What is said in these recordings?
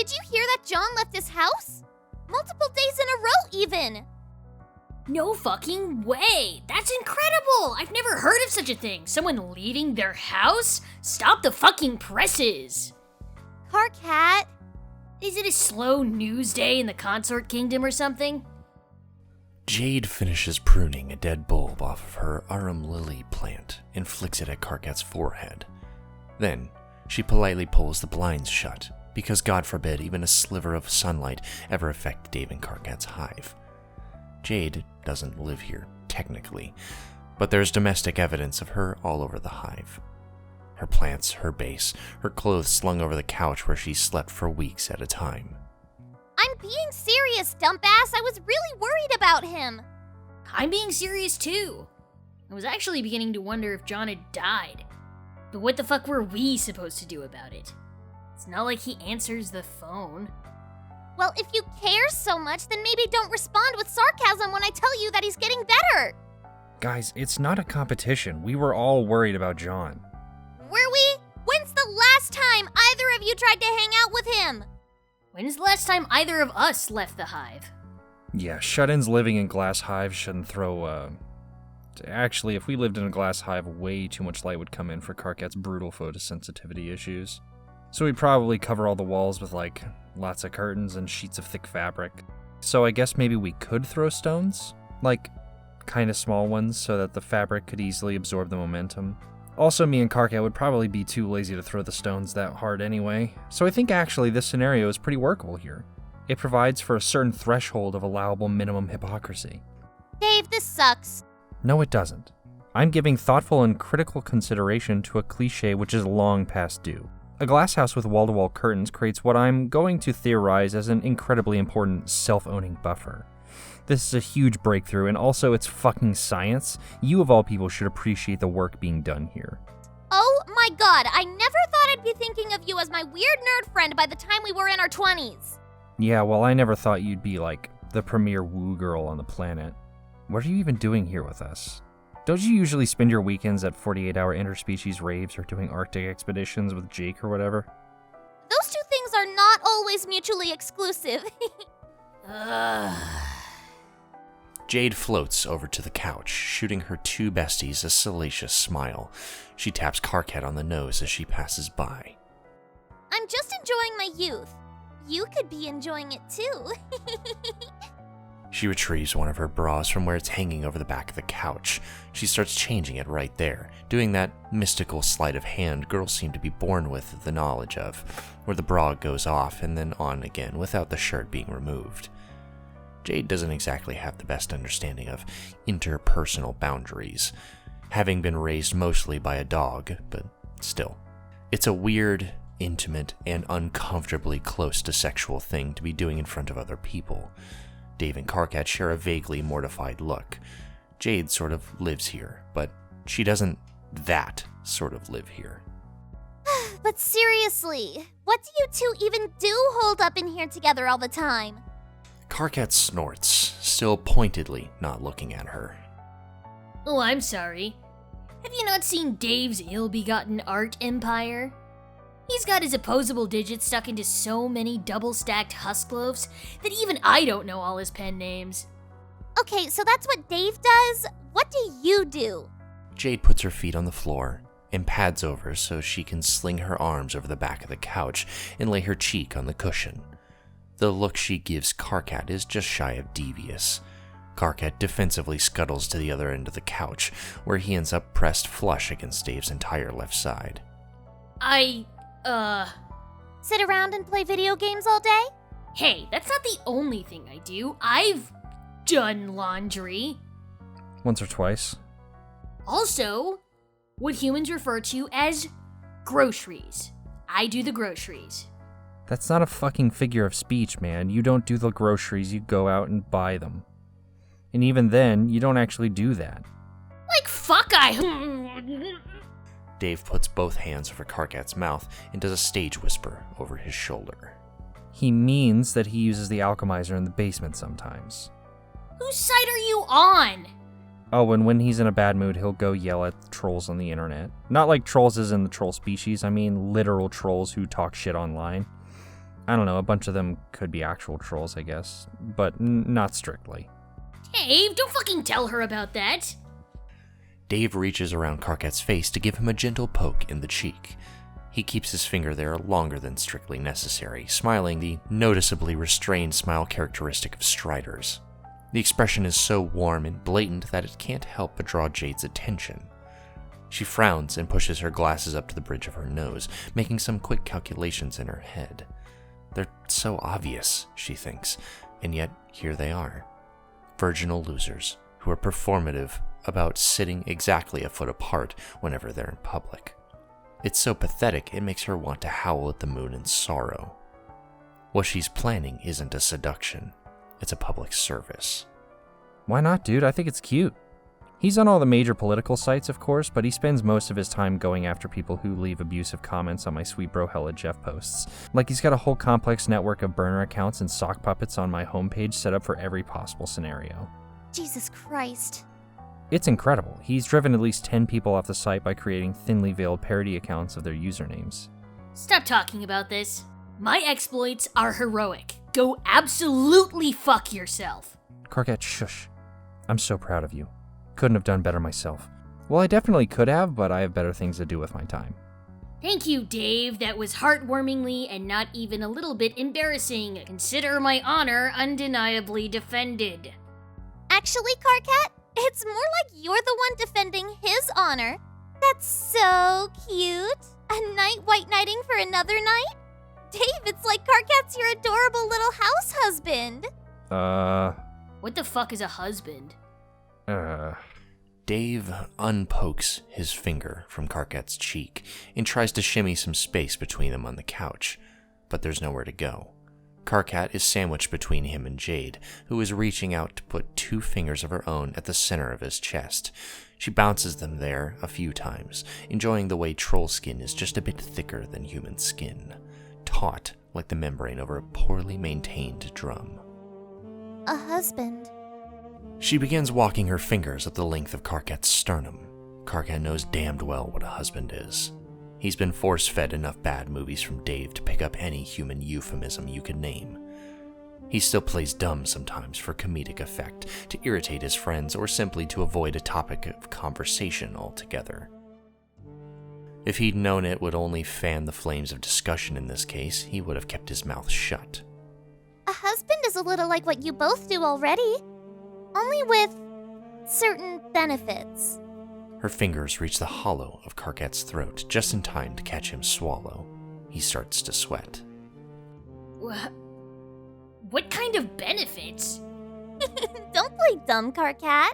Did you hear that John left his house? Multiple days in a row, even! No fucking way! That's incredible! I've never heard of such a thing! Someone leaving their house? Stop the fucking presses! Karkat! Is it a slow news day in the Consort Kingdom or something? Jade finishes pruning a dead bulb off of her arum lily plant and flicks it at Karkat's forehead. Then, she politely pulls the blinds shut, because God forbid even a sliver of sunlight ever affect Dave and Karkat's hive. Jade doesn't live here, technically, but there's domestic evidence of her all over the hive. Her plants, her base, her clothes slung over the couch where she slept for weeks at a time. I'm being serious, dumbass. I was really worried about him. I'm being serious too. I was actually beginning to wonder if John had died. But what the fuck were we supposed to do about it? It's not like he answers the phone. Well, if you care so much, then maybe don't respond with sarcasm when I tell you that he's getting better. Guys, it's not a competition. We were all worried about John. Were we? When's the last time either of you tried to hang out with him? When's the last time either of us left the hive? Yeah, shut-ins living in glass hives shouldn't throw, Actually, if we lived in a glass hive, way too much light would come in for Karkat's brutal photosensitivity issues. So we'd probably cover all the walls with, lots of curtains and sheets of thick fabric. So I guess maybe we could throw stones? Kinda small ones, so that the fabric could easily absorb the momentum. Also, me and Karkat would probably be too lazy to throw the stones that hard anyway, so I think actually this scenario is pretty workable here. It provides for a certain threshold of allowable minimum hypocrisy. Dave, this sucks. No, it doesn't. I'm giving thoughtful and critical consideration to a cliche which is long past due. A glass house with wall-to-wall curtains creates what I'm going to theorize as an incredibly important self-owning buffer. This is a huge breakthrough, and also it's fucking science. You of all people should appreciate the work being done here. Oh my god, I never thought I'd be thinking of you as my weird nerd friend by the time we were in our 20s. Yeah, well, I never thought you'd be the premier woo girl on the planet. What are you even doing here with us? Don't you usually spend your weekends at 48-hour interspecies raves or doing Arctic expeditions with Jake or whatever? Those two things are not always mutually exclusive. Jade floats over to the couch, shooting her two besties a salacious smile. She taps Karkat on the nose as she passes by. I'm just enjoying my youth. You could be enjoying it too. She retrieves one of her bras from where it's hanging over the back of the couch. She starts changing it right there, doing that mystical sleight of hand girls seem to be born with the knowledge of, where the bra goes off and then on again without the shirt being removed. Jade doesn't exactly have the best understanding of interpersonal boundaries, having been raised mostly by a dog, but still. It's a weird, intimate, and uncomfortably close to sexual thing to be doing in front of other people. Dave and Karkat share a vaguely mortified look. Jade sort of lives here, but she doesn't sort of live here. But seriously, what do you two even do holed up in here together all the time? Karkat snorts, still pointedly not looking at her. Oh, I'm sorry. Have you not seen Dave's ill-begotten art empire? He's got his opposable digits stuck into so many double-stacked husk loaves that even I don't know all his pen names. Okay, so that's what Dave does? What do you do? Jade puts her feet on the floor and pads over so she can sling her arms over the back of the couch and lay her cheek on the cushion. The look she gives Karkat is just shy of devious. Karkat defensively scuttles to the other end of the couch, where he ends up pressed flush against Dave's entire left side. Sit around and play video games all day? Hey, that's not the only thing I do. I've done laundry. Once or twice. Also, what humans refer to as groceries. I do the groceries. That's not a fucking figure of speech, man. You don't do the groceries, you go out and buy them. And even then, you don't actually do that. Like, fuck I... Dave puts both hands over Karkat's mouth and does a stage whisper over his shoulder. He means that he uses the alchemizer in the basement sometimes. Whose side are you on? Oh, and when he's in a bad mood, he'll go yell at trolls on the internet. Not like trolls as in the troll species, I mean literal trolls who talk shit online. I don't know, a bunch of them could be actual trolls, I guess, but not strictly. Dave, don't fucking tell her about that. Dave reaches around Karkat's face to give him a gentle poke in the cheek. He keeps his finger there longer than strictly necessary, smiling the noticeably restrained smile characteristic of Striders. The expression is so warm and blatant that it can't help but draw Jade's attention. She frowns and pushes her glasses up to the bridge of her nose, making some quick calculations in her head. They're so obvious, she thinks, and yet here they are. Virginal losers who are performative about sitting exactly a foot apart whenever they're in public. It's so pathetic it makes her want to howl at the moon in sorrow. What she's planning isn't a seduction, it's a public service. Why not, dude? I think it's cute. He's on all the major political sites, of course, but he spends most of his time going after people who leave abusive comments on my Sweet Bro Hella Jeff posts. Like he's got a whole complex network of burner accounts and sock puppets on my homepage set up for every possible scenario. Jesus Christ. It's incredible. He's driven at least 10 people off the site by creating thinly veiled parody accounts of their usernames. Stop talking about this. My exploits are heroic. Go absolutely fuck yourself. Karkat, shush. I'm so proud of you. Couldn't have done better myself. Well, I definitely could have, but I have better things to do with my time. Thank you, Dave. That was heartwarmingly and not even a little bit embarrassing. Consider my honor undeniably defended. Actually, Karkat, it's more like you're the one defending his honor. That's so cute. A night white knighting for another night? Dave, it's like Karkat's your adorable little house husband. What the fuck is a husband? Dave unpokes his finger from Karkat's cheek and tries to shimmy some space between them on the couch, but there's nowhere to go. Karkat is sandwiched between him and Jade, who is reaching out to put 2 fingers of her own at the center of his chest. She bounces them there a few times, enjoying the way troll skin is just a bit thicker than human skin, taut like the membrane over a poorly maintained drum. A husband. She begins walking her fingers up the length of Karkat's sternum. Karkat knows damned well what a husband is. He's been force-fed enough bad movies from Dave to pick up any human euphemism you could name. He still plays dumb sometimes for comedic effect, to irritate his friends, or simply to avoid a topic of conversation altogether. If he'd known it would only fan the flames of discussion in this case, he would have kept his mouth shut. A husband is a little like what you both do already. Only with certain benefits. Her fingers reach the hollow of Karkat's throat just in time to catch him swallow. He starts to sweat. What kind of benefits? Don't play dumb, Karkat.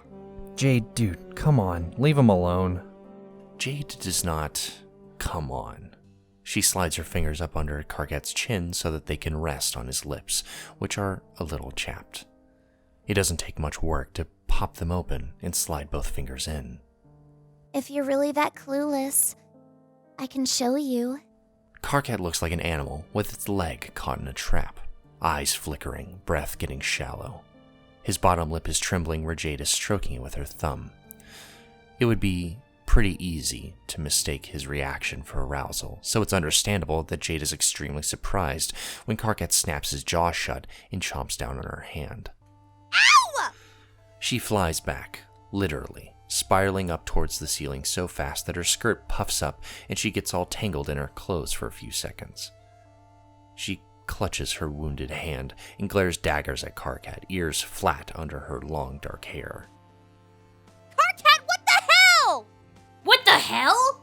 Jade, dude, come on. Leave him alone. Jade does not come on. She slides her fingers up under Karkat's chin so that they can rest on his lips, which are a little chapped. It doesn't take much work to pop them open and slide both fingers in. If you're really that clueless, I can show you. Karkat looks like an animal with its leg caught in a trap, eyes flickering, breath getting shallow. His bottom lip is trembling where Jade is stroking it with her thumb. It would be pretty easy to mistake his reaction for arousal, so it's understandable that Jade is extremely surprised when Karkat snaps his jaw shut and chomps down on her hand. Ow! She flies back, literally, spiraling up towards the ceiling so fast that her skirt puffs up and she gets all tangled in her clothes for a few seconds. She clutches her wounded hand and glares daggers at Karkat, ears flat under her long dark hair. Karkat, what the hell? What the hell?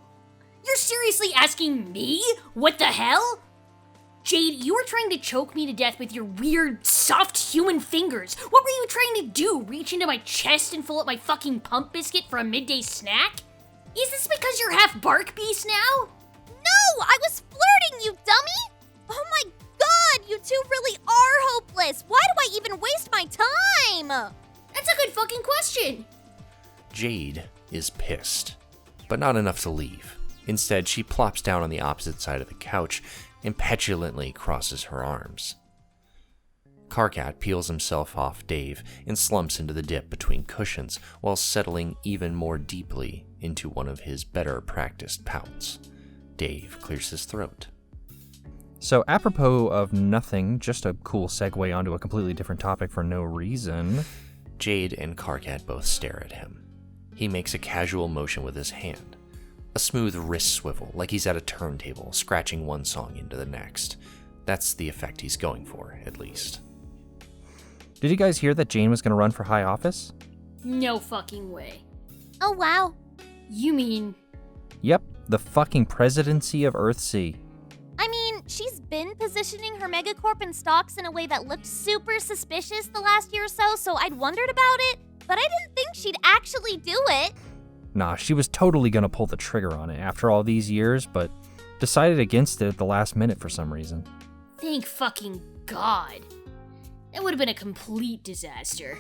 You're seriously asking me? What the hell? Jade, you were trying to choke me to death with your weird, soft human fingers. What were you trying to do? Reach into my chest and fill up my fucking pump biscuit for a midday snack? Is this because you're half bark beast now? No, I was flirting, you dummy! Oh my god, you two really are hopeless. Why do I even waste my time? That's a good fucking question. Jade is pissed, but not enough to leave. Instead, she plops down on the opposite side of the couch and petulantly crosses her arms. Karkat peels himself off Dave and slumps into the dip between cushions while settling even more deeply into one of his better practiced pouts. Dave clears his throat. So, apropos of nothing, just a cool segue onto a completely different topic for no reason. Jade and Karkat both stare at him. He makes a casual motion with his hand. A smooth wrist swivel, like he's at a turntable, scratching one song into the next. That's the effect he's going for, at least. Did you guys hear that Jane was going to run for high office? No fucking way. Oh, wow. You mean... Yep, the fucking presidency of Earthsea. I mean, she's been positioning her megacorp and stocks in a way that looked super suspicious the last year or so I'd wondered about it, but I didn't think she'd actually do it. Nah, she was totally gonna pull the trigger on it after all these years, but decided against it at the last minute for some reason. Thank fucking God. That would have been a complete disaster.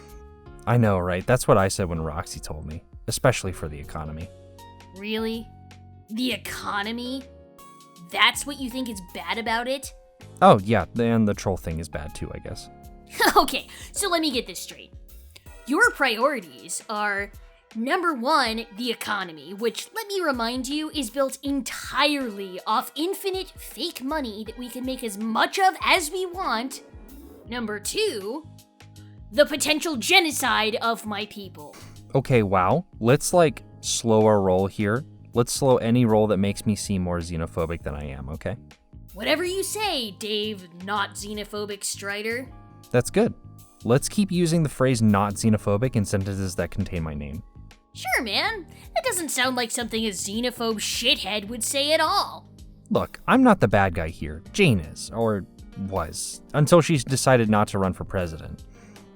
I know, right? That's what I said when Roxy told me, especially for the economy. Really? The economy? That's what you think is bad about it? Oh, yeah, and the troll thing is bad too, I guess. Okay, so let me get this straight. Your priorities are, number 1, the economy, which, let me remind you, is built entirely off infinite fake money that we can make as much of as we want. Number 2, the potential genocide of my people. Okay, wow. Let's, slow our roll here. Let's slow any roll that makes me seem more xenophobic than I am, okay? Whatever you say, Dave, not xenophobic Strider. That's good. Let's keep using the phrase not xenophobic in sentences that contain my name. Sure, man. That doesn't sound like something a xenophobe shithead would say at all. Look, I'm not the bad guy here. Jane is, or was, until she decided not to run for president.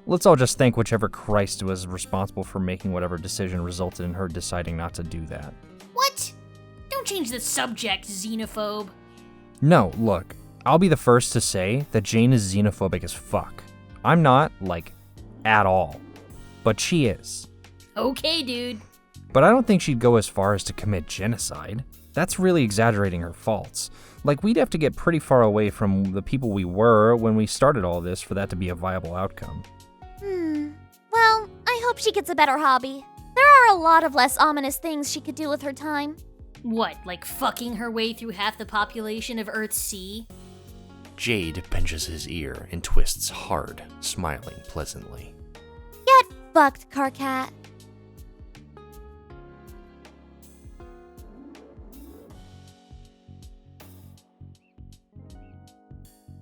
Let's all just thank whichever Christ was responsible for making whatever decision resulted in her deciding not to do that. What? Don't change the subject, xenophobe. No, look, I'll be the first to say that Jane is xenophobic as fuck. I'm not, at all. But she is. Okay, dude. But I don't think she'd go as far as to commit genocide. That's really exaggerating her faults. We'd have to get pretty far away from the people we were when we started all this for that to be a viable outcome. Well, I hope she gets a better hobby. There are a lot of less ominous things she could do with her time. What, like fucking her way through half the population of Earthsea? Jade pinches his ear and twists hard, smiling pleasantly. Get fucked, Karkat.